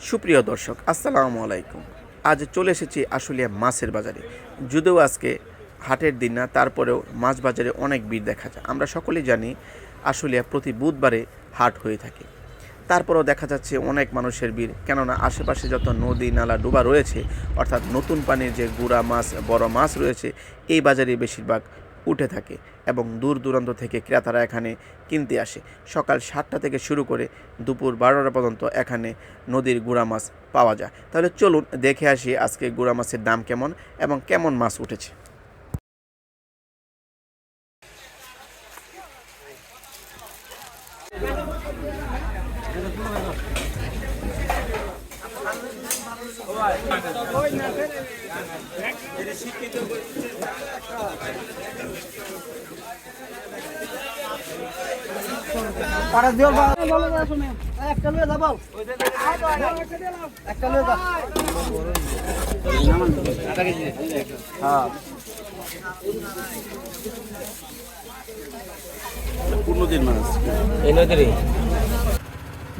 সুপ্রিয় দর্শক, আসসালামু আলাইকুম। আজ চলে এসেছি আশুলিয়া মাছের বাজারে। যদিও আজকে হাটের দিন না, তারপরেও মাছ বাজারে অনেক ভিড় দেখা যায়। আমরা সকলেই জানি আশুলিয়া প্রতি বুধবারে হাট হয়ে থাকে। তারপরেও দেখা যাচ্ছে অনেক মানুষের ভিড়, কেননা আশেপাশে যত নদী নালা ডোবা রয়েছে, অর্থাৎ নতুন পানির যে গুড়া মাছ, বড় মাছ রয়েছে, এই বাজারে বেশিরভাগ উঠে থাকে এবং দূর দূরান্ত থেকে ক্রেতারা এখানে কিনতে আসে। সকাল 7টা থেকে শুরু করে দুপুর 12টা পর্যন্ত এখানে নদীর গুড়া মাছ পাওয়া যায়। তাহলে চলুন দেখে আসি আজকে গুড়া মাছের দাম কেমন এবং কেমন মাছ উঠেছে।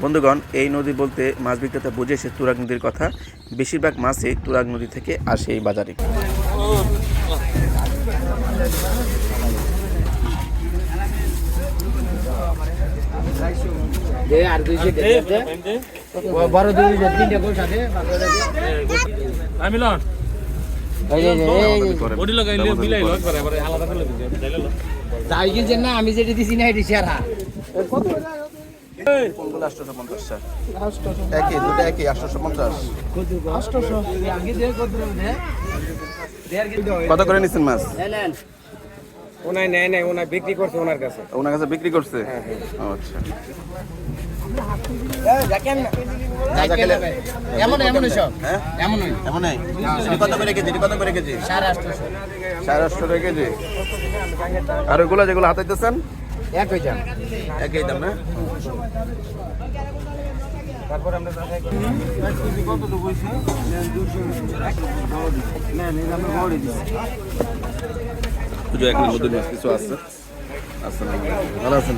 বন্ধুগণ, এই নদী বলতে মাছ বিক্রেতা বুঝেছে তুরাগ নদীর কথা। বেশিরভাগ মাছই তুরাগ নদী থেকে আসে এই বাজারে। আমি যেটা দিছি না এটি সারা কত করে নিচ্ছেন মাছ? ওনাই নেয় নাই, ওনাই বিক্রি করছে ওনার কাছে। ওনার কাছে বিক্রি করছে? আচ্ছা, কত করে কেজি? 850 কেজি। আর ওইগুলো যেগুলো হাতাইতেছেন একই দাম না? তারপর আমরা এখানে নদীর মাছ কিছু আছে। ভালো আছেন?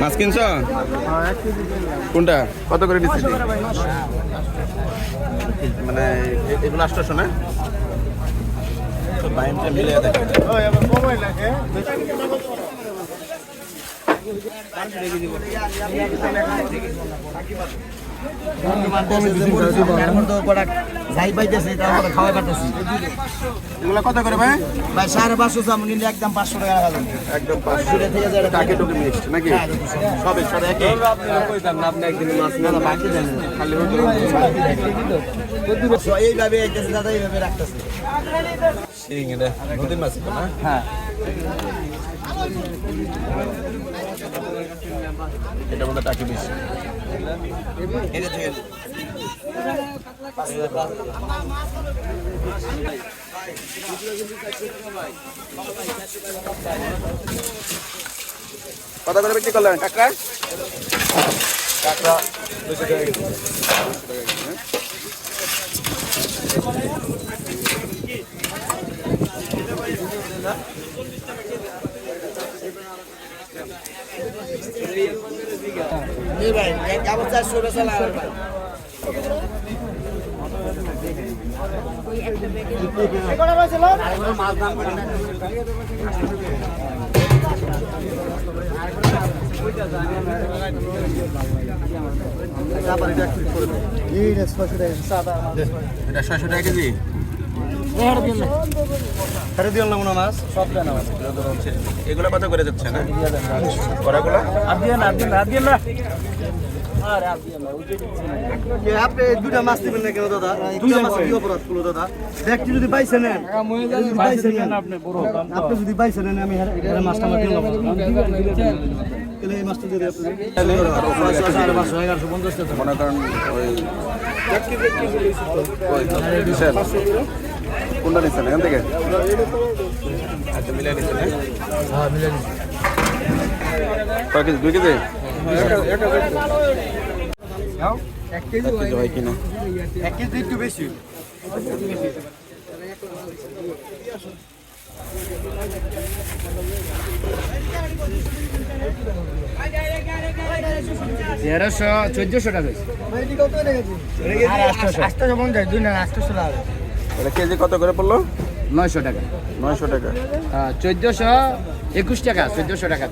মাছ কিনছ? কোনটা কত করে দিচ্ছি? মানে এগুলো 800 না? মিলে কত করে ভাই? 550 দাম নিলে একদম 500 টাকা হলো। একদম 500 টাকা টুকু মিক্সড নাকি? সবে সবে একই। আপনি একদিন মাছ না বাকি দেন খালি এইভাবে একদম দাদা এইভাবে রাখতেছে। সিং এটা নদীর মাছ না? হ্যাঁ, এটা মধ্যে টাকা বেশি। এটা থেকে কত করে বিক্রি করলেন কাঁকড়া? 200 টাকা কেজি। ভাই এক আবার 400 টাকা চালা ভাই। এটা 600 টাকা কেজি। এগুলো কত করে যাচ্ছে না? কড়াগুলো আপনি দুটা মাছ দিবেন না কেন দাদা? দুটা মাছ কি অপরাধ করলো দাদা? ব্যক্তি যদি পাইছে নেন, আপনি যদি পাইছে নেন, আমি মাছটা আমার কিনলাম। এই মাছটা যদি আপনি মনে করেন ওই কোনটা নিচ্ছেন এখান থেকে? আচ্ছা, মিলিয়ে নিচ্ছেন? হ্যাঁ, মিলিয়ে নিচ্ছেন। কয় কেজি? 2 কেজি? 1 কেজি হয় কিনা? 1 কেজি একটু বেশি। 1300 1400 টাকা হয়েছে আর 800 মন যায় 2 না 800 টাকা এটা কেজি কত করে পড়লো? 900 টাকা 900 টাকা। 1421 টাকা 1400 টাকা